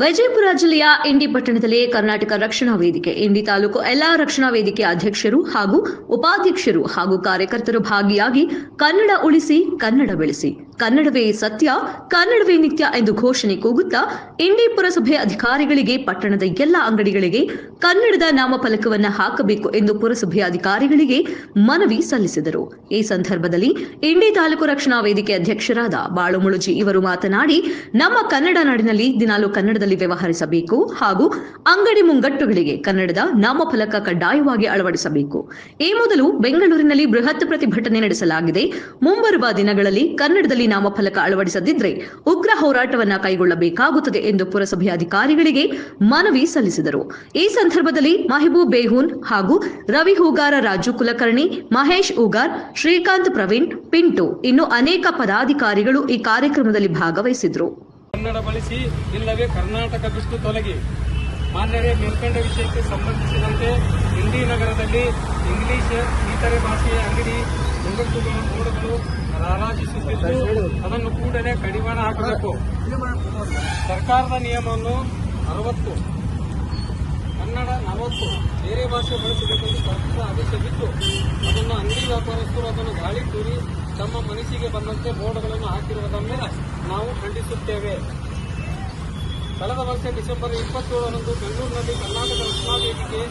ವಿಜಯಪುರ ಜಿಲ್ಲೆಯ ಇಂಡಿ ಪಟ್ಟಣದಲ್ಲಿ ಕರ್ನಾಟಕ ರಕ್ಷಣಾ ವೇದಿಕೆ ಇಂಡಿ ತಾಲೂಕು ಎಲ್ಲಾ ರಕ್ಷಣಾ ವೇದಿಕೆ ಅಧ್ಯಕ್ಷರು ಹಾಗೂ ಉಪಾಧ್ಯಕ್ಷರು ಹಾಗೂ ಕಾರ್ಯಕರ್ತರು ಭಾಗಿಯಾಗಿ ಕನ್ನಡ ಉಳಿಸಿ ಕನ್ನಡ ಬೆಳೆಸಿ ಕನ್ನಡವೇ ಸತ್ಯ ಕನ್ನಡವೇ ನಿತ್ಯ ಎಂದು ಘೋಷಣೆ ಕೂಗುತ್ತಾ ಇಂಡಿ ಪುರಸಭೆ ಅಧಿಕಾರಿಗಳಿಗೆ ಪಟ್ಟಣದ ಎಲ್ಲ ಅಂಗಡಿಗಳಿಗೆ ಕನ್ನಡದ ನಾಮಫಲಕವನ್ನು ಹಾಕಬೇಕು ಎಂದು ಪುರಸಭೆ ಅಧಿಕಾರಿಗಳಿಗೆ ಮನವಿ ಸಲ್ಲಿಸಿದರು. ಈ ಸಂದರ್ಭದಲ್ಲಿ ಇಂಡಿ ತಾಲೂಕು ರಕ್ಷಣಾ ವೇದಿಕೆ ಅಧ್ಯಕ್ಷರಾದ ಬಾಳುಮುಳುಜಿ ಇವರು ಮಾತನಾಡಿ, ನಮ್ಮ ಕನ್ನಡ ನಾಡಿನಲ್ಲಿ ದಿನಾಲು ಕನ್ನಡದಲ್ಲಿ ವ್ಯವಹರಿಸಬೇಕು ಹಾಗೂ ಅಂಗಡಿ ಮುಂಗಟ್ಟುಗಳಿಗೆ ಕನ್ನಡದ ನಾಮಫಲಕ ಕಡ್ಡಾಯವಾಗಿ ಅಳವಡಿಸಬೇಕು. ಈ ಮೊದಲು ಬೆಂಗಳೂರಿನಲ್ಲಿ ಬೃಹತ್ ಪ್ರತಿಭಟನೆ ನಡೆಸಲಾಗಿದೆ. ಮುಂಬರುವ ದಿನಗಳಲ್ಲಿ ಕನ್ನಡದಲ್ಲಿ ನಾಮಫಲಕ ಅಳವಡಿಸದಿದ್ದರೆ ಉಗ್ರ ಹೋರಾಟವನ್ನ ಕೈಗೊಳ್ಳಬೇಕಾಗುತ್ತದೆ ಎಂದು ಪುರಸಭೆ ಅಧಿಕಾರಿಗಳಿಗೆ ಮನವಿ ಸಲ್ಲಿಸಿದರು. ಈ ಸಂದರ್ಭದಲ್ಲಿ ಮಹಬೂಬ್ ಬೇಹೂನ್ ಹಾಗೂ ರವಿ ಹೂಗಾರ, ರಾಜು ಕುಲಕರ್ಣಿ, ಮಹೇಶ್ ಹೂಗಾರ್, ಶ್ರೀಕಾಂತ್, ಪ್ರವೀಣ್, ಪಿಂಟು ಇನ್ನು ಅನೇಕ ಪದಾಧಿಕಾರಿಗಳು ಈ ಕಾರ್ಯಕ್ರಮದಲ್ಲಿ ಭಾಗವಹಿಸಿದ್ರು. ಕನ್ನಡ ಬಳಸಿ ಇಲ್ಲವೇ ಕರ್ನಾಟಕ ಬಿಟ್ಟು ತೊಲಗಿ. ಮಾನ್ಯರೇ, ಮೇಲ್ಕಂಡ ವಿಷಯಕ್ಕೆ ಸಂಬಂಧಿಸಿದಂತೆ ಇಂಡಿ ನಗರದಲ್ಲಿ ಇಂಗ್ಲಿಷ್ ಇತರೆ ಭಾಷೆಯ ಅಂಗಡಿ ಮುಂಗಟ್ಟುಗಳು ಬೋರ್ಡ್ಗಳು ರಾರಾಜಿಸುತ್ತಿದ್ದು ಅದನ್ನು ಕೂಡಲೇ ಕಡಿವಾಣ ಹಾಕಬೇಕು. ಸರ್ಕಾರದ ನಿಯಮವನ್ನು 60, ಕನ್ನಡ 40, ಬೇರೆ ಭಾಷೆ ಬಳಸಬೇಕೆಂದು ಸರ್ಕಾರದ ಆದೇಶವಿದ್ದು ಅದನ್ನು ಅಂಗಡಿ ವ್ಯಾಪಾರಸ್ಥರು ಅದನ್ನು ಗಾಳಿ ತೂರಿ ತಮ್ಮ ಮನಸ್ಸಿಗೆ ಬಂದಂತೆ ಬೋರ್ಡ್ಗಳನ್ನು ಹಾಕಿರುವುದನ್ನು ನಾವು ಖಂಡಿಸುತ್ತೇವೆ. ಕಳೆದ ವರ್ಷ ಡಿಸೆಂಬರ್ 27ರಂದು ಬೆಂಗಳೂರಿನಲ್ಲಿ ಕರ್ನಾಟಕ ರಕ್ಷಣಾ ವೇದಿಕೆ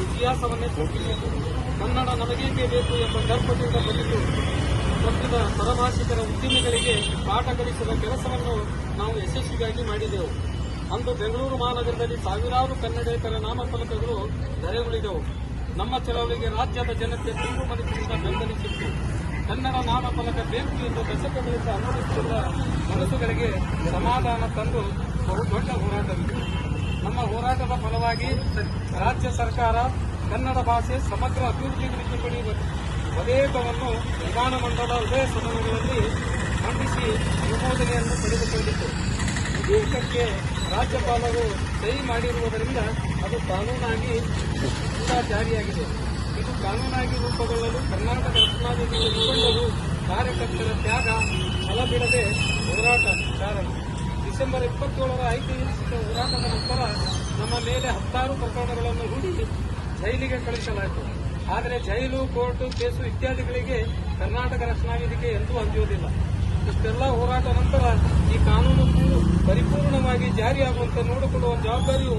ಇತಿಹಾಸವನ್ನೇ ಸೃಷ್ಟಿಸಿತು. ಕನ್ನಡ ನಮಗೇಕೆ ಬೇಕು ಎಂಬ ಗರ್ಭದಿಂದ ಬಲಿತು ಒಪ್ಪಿದ ಪರಭಾಷಿಕರ ಉದ್ಯಮಿಗಳಿಗೆ ಪಾಠ ಕಲಿಸುವ ಕೆಲಸವನ್ನು ನಾವು ಯಶಸ್ವಿಯಾಗಿ ಮಾಡಿದೆವು. ಅಂದು ಬೆಂಗಳೂರು ಮಹಾನಗರದಲ್ಲಿ ಸಾವಿರಾರು ಕನ್ನಡೇತರ ನಾಮಫಲಕಗಳು ಧರೆಗುಳಿದವು. ನಮ್ಮ ಚಳವಳಿಗೆ ರಾಜ್ಯದ ಜನತೆ ತುಂಬು ಮನಸ್ಸಿನಿಂದ ಬೆಂಬಲಿಸಿತ್ತು. ಕನ್ನಡ ನಾಮಫಲಕ ಬೇಕು ಎಂದು ದಶಕಗಳಿಂದ ಅನುಭವಿಸುತ್ತಿದ್ದ ಮನಸ್ಸುಗಳಿಗೆ ಸಮಾಧಾನ ತಂದು ಬಹುದೊಡ್ಡ ಹೋರಾಟವಿದೆ. ನಮ್ಮ ಹೋರಾಟದ ಫಲವಾಗಿ ರಾಜ್ಯ ಸರ್ಕಾರ ಕನ್ನಡ ಭಾಷೆ ಸಮಗ್ರ ಅಭಿವೃದ್ಧಿ ತಿದ್ದುಪಡಿ ವಿಧೇಯಕವನ್ನು ವಿಧಾನಮಂಡಲ ಉಭಯ ಸದನಗಳಲ್ಲಿ ಮಂಡಿಸಿ ಅನುಮೋದನೆಯನ್ನು ಪಡೆದುಕೊಂಡಿತು. ವಿಧೇಯಕಕ್ಕೆ ರಾಜ್ಯಪಾಲರು ಸಹಿ ಮಾಡಿರುವುದರಿಂದ ಅದು ಕಾನೂನಾಗಿ ಕೂಡ ಜಾರಿಯಾಗಿದೆ. ಇದು ಕಾನೂನಾಗಿ ರೂಪುಗೊಳ್ಳಲು ಕರ್ನಾಟಕ ರಕ್ಷಣಾ ವೇದಿಕೆಯ ಮುಖಂಡರು, ಕಾರ್ಯಕರ್ತರ ತ್ಯಾಗ, ಛಲಬಿಡದೆ ಹೋರಾಟ ಕಾರಣ. ಡಿಸೆಂಬರ್ 27ರ ಐತಿಹಾಸಿಕ ಹೋರಾಟದ ನಂತರ ನಮ್ಮ ಮೇಲೆ 10 ಪ್ರಕರಣಗಳನ್ನು ಹೂಡಿ ಜೈಲಿಗೆ ಕಳುಹಿಸಲಾಯಿತು. ಆದರೆ ಜೈಲು, ಕೋರ್ಟು, ಕೇಸು ಇತ್ಯಾದಿಗಳಿಗೆ ಕರ್ನಾಟಕ ರಕ್ಷಣಾ ವೇದಿಕೆ ಎಂದೂ ಅಂಜುವುದಿಲ್ಲ. ಇಷ್ಟೆಲ್ಲ ಹೋರಾಟ ನಂತರ ಈ ಕಾನೂನು ಪರಿಪೂರ್ಣವಾಗಿ ಜಾರಿಯಾಗುವಂತೆ ನೋಡಿಕೊಳ್ಳುವ ಜವಾಬ್ದಾರಿಯು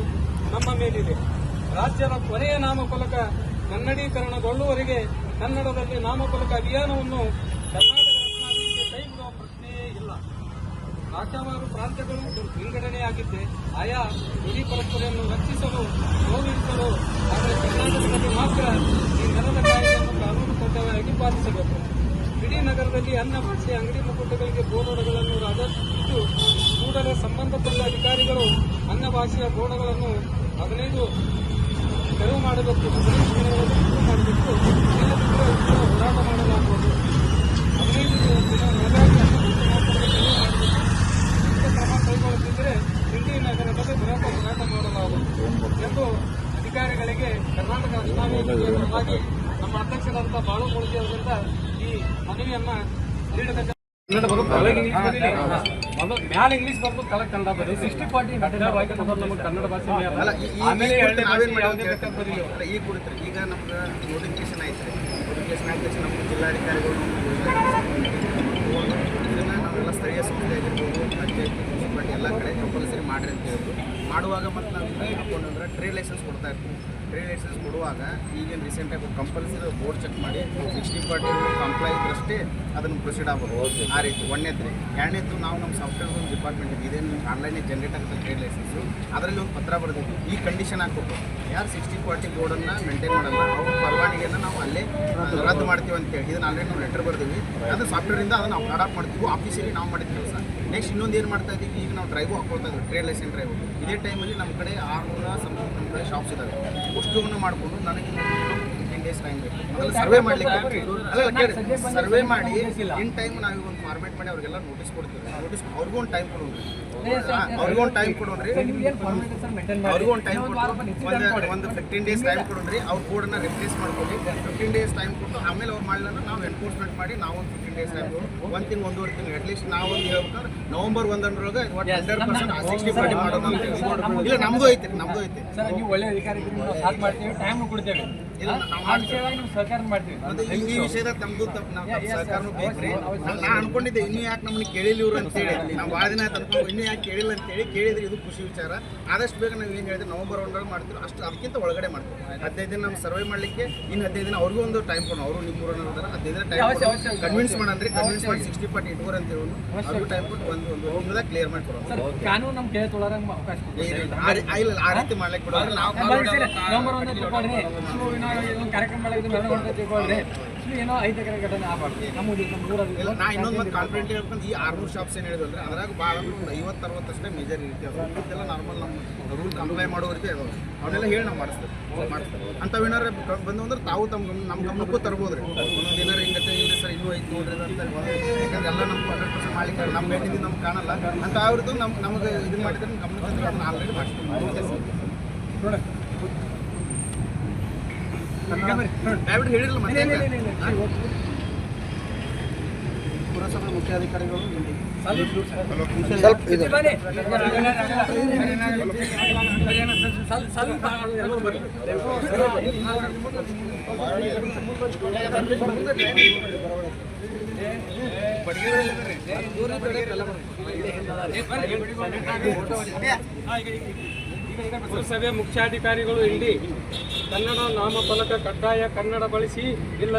ನಮ್ಮ ಮೇಲಿದೆ. ರಾಜ್ಯದ ಕೊನೆಯ ನಾಮಫಲಕ ಕನ್ನಡೀಕರಣಗೊಳ್ಳುವವರೆಗೆ ಕನ್ನಡದಲ್ಲಿ ನಾಮಫಲಕ ಅಭಿಯಾನವನ್ನು ಕರ್ನಾಟಕ ರಕ್ಷಣಾ ವೇದಿಕೆ ಕೈಬಿಡುವ ಪ್ರಶ್ನೆಯೇ ಇಲ್ಲ. ರಾಜ್ಯವಾರು ಪ್ರಾಂತ್ಯಗಳು ವಿಂಗಡಣೆಯಾಗಿದ್ದೆ ಆಯಾ ನುಡಿ ಪರಂಪರೆಯನ್ನು ರಕ್ಷಿಸಲು, ಗೌರವಿಸಲು, ಆದರೆ ಕರ್ನಾಟಕದಲ್ಲಿ ಮಾತ್ರ ಈ ನೆಲದ ಕಾಯ್ದೆಯನ್ನು ಕಾನೂನುಬದ್ಧವಾಗಿ ಪಾಲಿಸಬೇಕು. ಇಡೀ ನಗರದಲ್ಲಿ ಅನ್ನ ಭಾಷೆ ಅಂಗಡಿ ಮುಗ್ಗಟ್ಟುಗಳಿಗೆ ಬೋರ್ಡ್ಗಳನ್ನು ರಾಜಿಸಿದ್ದು ಕೂಡಲೇ ಸಂಬಂಧಪಟ್ಟ ಅಧಿಕಾರಿಗಳು ಅನ್ನ ಭಾಷೆಯ ಬೋರ್ಡ್ಗಳನ್ನು 15 ತೆರವು ಮಾಡಬೇಕು, ಮಾಡಬೇಕು. ಹೋರಾಟ ಮಾಡಲಾಗುವುದು. 15 ಕ್ರಮ ಕೈಗೊಳ್ಳುತ್ತಿದ್ದರೆ ಇಂಡಿ ನಗರದಲ್ಲಿ ಬೃಹತ್ ಹೋರಾಟ ಮಾಡಲಾಗುವುದು ಎಂದು ಅಧಿಕಾರಿಗಳಿಗೆ ಕರ್ನಾಟಕ ರಕ್ಷಣಾ ವೇದಿಕೆಯ ಪರವಾಗಿ ನಮ್ಮ ಅಧ್ಯಕ್ಷರಾದಂತಹ ಬಾಳುಮುಳುಜಿ ಅವರಿಂದ ಈ ಮನವಿಯನ್ನ ನೀಡಿದ. ಕನ್ನಡ ಬರೋದು ಮ್ಯಾಲ ಇಂಗ್ಲಿಷ್ ಬರೋದು ಕೆಳಗೆ ಕನ್ನಡ ಬರೀ 60-40 ನಮಗೆ ಕನ್ನಡ ಭಾಷೆ ಆಮೇಲೆ ಈಗ ಕೊಡ್ತಾರೆ. ಈಗ ನಮ್ಗೆ ನೋಟಿಫಿಕೇಶನ್ ಆಯ್ತು. ನೋಟಿಫಿಕೇಶನ್ ಆದ ತಕ್ಷಣ ನಮ್ಮ ಜಿಲ್ಲಾಧಿಕಾರಿಗಳು ನಾವೆಲ್ಲ ಸ್ಥಳೀಯ ಸಂಸ್ಥೆ ಆಗಿರ್ಬೋದು, ಪಂಚಾಯತಿ, ಮುನ್ಸಿಪಾಲಿಟಿ ಎಲ್ಲ ಕಡೆ ಕಂಪಲ್ಸರಿ ಮಾಡ್ರಿ ಅಂತ ಹೇಳಿದ್ರು. ಮಾಡುವಾಗ ಮತ್ತು ನಾವು ಏನು ಹಾಕೊಂಡ್ರೆ ಟ್ರೇಡ್ ಲೈಸೆನ್ಸ್ ಕೊಡ್ತಾ ಇರ್ತೀವಿ. ಟ್ರೇಡ್ ಲೈಸೆನ್ಸ್ ಕೊಡುವಾಗ ಈಗೇನು ರೀಸೆಂಟಾಗಿ ಕಂಪಲ್ಸರಿ ಬೋರ್ಡ್ ಚೆಕ್ ಮಾಡಿ 60% ಕಂಪ್ಲೈ ಇದ್ರಷ್ಟೇ ಅದನ್ನು ಪ್ರೊಸೀಡ್ ಆಗ್ಬೋದು. ಆ ರೀತಿ ಒಂದನೇದ್ರಿ. ಎರಡನೇದು ನಾವು ನಮ್ಮ ಸಾಫ್ಟ್ವೇರ್ ಒಂದು ಡಿಪಾರ್ಟ್ಮೆಂಟ್ ಇದೆ, ಇದೇನು ಆನ್ಲೈನೇ ಜನರೇಟ್ ಆಗುತ್ತೆ ಟ್ರೇಡ್ ಲೈಸೆನ್ಸು. ಅದರಲ್ಲಿ ಒಂದು ಪತ್ರ ಬರೆದಿದ್ವಿ. ಈ ಕಂಡೀಷನ್ ಹಾಕ್ಬೇಕು, ಯಾರು 60-40 ಬೋರ್ಡನ್ನು ಮೇಂಟೈನ್ ಮಾಡಲ್ಲ ಅವ್ರ ಪರವಾನಗಿಯನ್ನು ನಾವು ಅಲ್ಲೇ ರದ್ದು ಮಾಡ್ತೀವಿ ಅಂತೇಳಿ ಇದನ್ನು ಆಲ್ರೆಡಿ ನಾವು ಲೆಟರ್ ಬರ್ತೀವಿ. ಅದು ಸಾಫ್ಟ್ವೇರಿಂದ ಅದನ್ನು ನಾವು ಅಡಾಪ್ಟ್ ಮಾಡ್ತೀವಿ. ಆಫೀಸಲ್ಲಿ ನಾವು ಮಾಡಿದ ಕೆಲಸ. ನೆಕ್ಸ್ಟ್ ಇನ್ನೊಂದು ಏನು ಮಾಡ್ತಾ ಇದ್ದೀವಿ, ಈಗ ನಾವು ಡ್ರೈವು ಹಾಕೊಳ್ತಾ ಇದ್ವಿ, ಟ್ರೇಡ್ ಲೈಸೆನ್ಸ್ ಡ್ರೈವು. ಇದೇ ಟೈಮಲ್ಲಿ ನಮ್ಮ ಕಡೆ 600 ಸಂಬಂಧ ನಮ್ಮ ಕಡೆ ಶಾಪ್ಸ್ ಇದ್ದಾವೆ. ಅಷ್ಟನ್ನು ಮಾಡಿಕೊಂಡು ನನಗೆ 15 ಡೇಸ್ ಟೈಮ್ ಬೇಕು. ಅದನ್ನು ಸರ್ವೆ ಮಾಡಲಿಕ್ಕೆ ಸರ್ವೆ ಮಾಡಿ ಇನ್ ಟೈಮ್ ನಾವು ಒಂದು ಫಾರ್ಮೇಟ್ ಮಾಡಿ ಅವ್ರಿಗೆಲ್ಲ ನೋಟಿಸ್ ಕೊಡ್ತೀವಿ. ನೋಟಿಸ್ ಅವ್ರಿಗೂ ಒಂದು ಟೈಮ್ ಕೊಡೋದು. ಅವ್ರಿಗೂ ಒಂದು ಟೈಮ್ ಕೊಡೋಣ್ರಿ, ಅವ್ರಿಗೂ ಒಂದು ಟೈಮ್ ಕೊಟ್ಟು ಒಂದು 15 days ಟೈಮ್ ಕೊಡೋಣ್ರಿ. ಅವ್ರ ಬೋರ್ಡನ್ನ ರಿಪ್ಲೇಸ್ ಮಾಡ್ಕೊಳ್ಳಿ. 15 days ಟೈಮ್ ಕೊಟ್ಟು ಆಮೇಲೆ ಅವ್ರು ಮಾಡಲಿಲ್ಲ ನಾವು ಎನ್ಫೋರ್ಸ್ಮೆಂಟ್ ಮಾಡಿ ನಾವು ಒಂದು 15 days ಟೈಮ್ ಕೊಡು. 1 ತಿಂಗಳು 1.5 ತಿಂಗಳು ಅಟ್ಲೀಸ್ಟ್ ನಾವು ಒಂದು ಹೇಳ್ಬೇಕಂದ್ರೆ ನವೆಂಬರ್ 1ರೊಳಗೆ 100% 60% ಮಾಡೋದು ಅಂತ ಹೇಳಿ. ಇಲ್ಲ ನಮ್ದು ಐತೆ ಸರ್, ನೀವು ಒಳ್ಳೆ ಅಧಿಕಾರಿಗಳು, ನಾವು ಸಾಥ್ ಮಾಡ್ತೀವಿ, ಟೈಮ್ ಕೊಡ್ತೇವೆ, ಇಲ್ಲ ನಾವು ಆ ವಿಷಯವಾಗಿ ನಾವು ಸಹಕಾರ ಮಾಡ್ತೀವಿ. ಮತ್ತೆ ಈ ವಿಷಯದಾಗ ತಮ್ಮದು ಸರ್ಕಾರನೂ ಬೇಕ್ರಿ. ನಾನು ಅನ್ಕೊಂಡಿದ್ದೆ ಇನ್ನೂ ಯಾಕೆ ನಮ್ಮನ್ನ ಕೇಳಿಲ್ಲ ಇವ್ರು ಅಂತೇಳಿ. ನಾವು ಭಾಳ ದಿನ ಆಯ್ತು ಅನ್ಕೊಂಡು ಇನ್ನೂ ಯಾಕೆ ಕೇಳಿಲ್ಲ ಅಂತೇಳಿ ಕೇಳಿದ್ರೆ ಇದು ಖುಷಿ ವಿಚಾರ. ಆದಷ್ಟು ಬೇಗ ನಾವು ಏನು ಹೇಳಿದ್ರೆ ನವೆಂಬರ್ 1ರಲ್ಲಿ ಮಾಡ್ತೀವಿ, ಅಷ್ಟು ಅದಕ್ಕಿಂತ ಒಳಗಡೆ ಮಾಡ್ತೀವಿ. 15 ದಿನ ನಮ್ಮ ಸರ್ವೆ ಮಾಡಲಿಕ್ಕೆ ಇನ್ನು 15 ದಿನ ಅವ್ರಿಗೂ ಒಂದು ಟೈಮ್ ಕೊಡೋಣ. ಅವರು ನಿಮ್ಮ ಊರನ್ನ ಇರ್ತಾರೆ, 15 ದಿನ ಟೈಮ್ ಕನ್ವಿನ್ಸ್ ಮಾಡೋಣ್ರಿ. ಕನ್ವಿನ್ಸ್ ಮಾಡಿ 60% ಇಟ್ಕೋರಿ ಅಂತ ಹೇಳೋನು. ಅವ್ರಿಗೂ ಟೈಮ್ ಕೊಟ್ಟು ಒಂದು ತಿಂಗಳದಾಗ ಕ್ಲಿಯರ್ ಮಾಡಿ ಕೊಡೋಣ. ಸರ್, ಕಾನೂನು ನಮ್ಮ ಕೈ ತೊಳರಂಗೆ ಅವಕಾಶ ಇಲ್ಲ ಆ ರೀತಿ ಮಾಡ್ಲಿಕ್ಕೆ ಕೊಡೋರು ನಾವು ನವೆಂಬರ್ 1 ತಿಳ್ಕೊಳ್ರಿ. ಒಂದು ಕಾರ್ಯಕ್ರಮ ಮಾಡಿದ್ರೆ ಮೆರವಣಿಗೆ ತಿಳ್ಕೊಳ್ರಿ. ಏನೋ 5 ಎಕರೆ ಘಟನೆ ಆಗ್ಬಾರ್ದು ನಮ್ಮದು ನಮ್ಮ ಊರಲ್ಲಿ. ಇಲ್ಲ ನಾ ಇನ್ನೊಂದು ಮತ್ತೆ ಕಾನ್ಫಿಡೆಂಟ್ ಹೇಳ್ಬೇಕಂದ್ರೆ ಈ 600 ಶಾಪ್ಸ್ ಏನು ಹೇಳಿದ್ರಲ್ರಿ ಅದ್ರಾಗ ಭಾಳ 50-60 ಅಷ್ಟೇ ಮೇಜರ್ ಇರ್ತೇವೆ. ಇದೆಲ್ಲ ನಾರ್ಮಲ್ ನಮ್ಮ ರೂಲ್ ಕಂಪ್ಲೈ ಮಾಡೋ ರೀತಿ ಅದಾವೆ. ಅವನ್ನೆಲ್ಲ ಹೇಳಿ ನಾವು ಮಾಡಿಸ್ತಾರೆ ಅಂಥವೇನಾರು ಬಂದು ಅಂದ್ರೆ ತಾವು ನಮ್ಮ ಗಮನಕ್ಕೂ ತರ್ಬೋದು ರೀ. ಒಂದೊಂದು ಏನಾರು ಹಿಂಗತ್ತೆ ಇಲ್ಲರಿ ಸರ್ ಇನ್ನೂ ಐದು ನೋಡ್ರಿ ಅಂತ. ಯಾಕಂದ್ರೆ ಎಲ್ಲ ನಮ್ಮ 100% ಮಾಡ್ಲಿಕ್ಕೆ ನಮ್ಮ ಭೇಟಿಯಿಂದ ನಮ್ಗೆ ಕಾಣಲ್ಲ ಅಂತ ಅವ್ರದ್ದು ನಮಗೆ ಇದು ಮಾಡಿದ್ರೆ ನಮ್ಮ ಗಮನಕ್ಕೆ ಅದನ್ನ ಆಲ್ರೆಡಿ ಮಾಡ್ತೀವಿ. ದಯವಿಟ್ಟು ಹೇಳಿರಲ್ಲ ಮತ್ತೆ ಪುರಸಭೆ ಮುಖ್ಯಾಧಿಕಾರಿಗಳು ಪುರಸಭೆ ಮುಖ್ಯಾಧಿಕಾರಿಗಳು ಇಲ್ಲಿ ಕನ್ನಡ ನಾಮಫಲಕ ಕಡ್ಡಾಯ ಕನ್ನಡ ಬಳಸಿ ಇಲ್ಲ